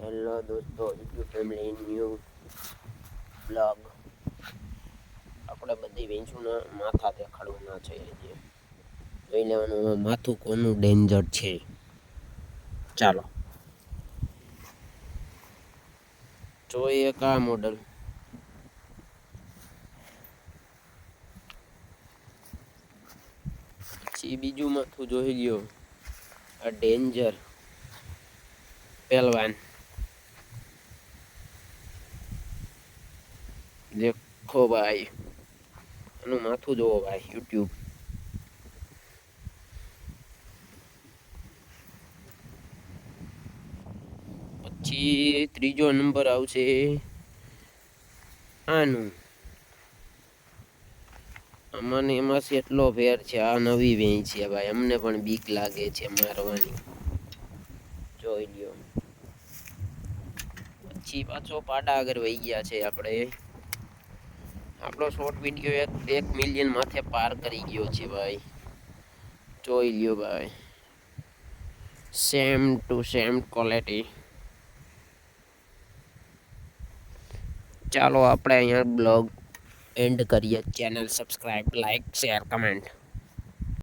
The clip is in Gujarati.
હેલો દોસ્તો, યુટ્યુબ ફેમિલી ન્યૂ બ્લોગ. આપણે બધી વેચુના માથા દેખાડવાના છે. જોઈ લેવાનું માથું કોનું ડેન્જર છે. ચાલો જોઈએ કા મોડલ. પછી બીજું માથું જોઈ ગયો, આ ડેન્જર પહેલવાન. દેખો ભાઈ, એનું માથું જોવો ભાઈ. યુટ્યુબ પછી ત્રીજો નંબર આવશે આનું. અમને એમાં એટલો ફેર છે. આ નવી વેચ છે ભાઈ, અમને પણ બીક લાગે છે મારવાની. જોઈ લ્યો. પછી પાછો પાડા આગળ વહી ગયા છે. આપણો શોર્ટ વિડીયો 1 મિલિયન માથે પાર કરી ગયો છે ભાઈ. જોઈ લ્યો ભાઈ, સેમ ટુ સેમ ક્વોલિટી. ચાલો આપણે અહીંયા બ્લોગ એન્ડ કરીએ. Channel subscribe, like, share, comment.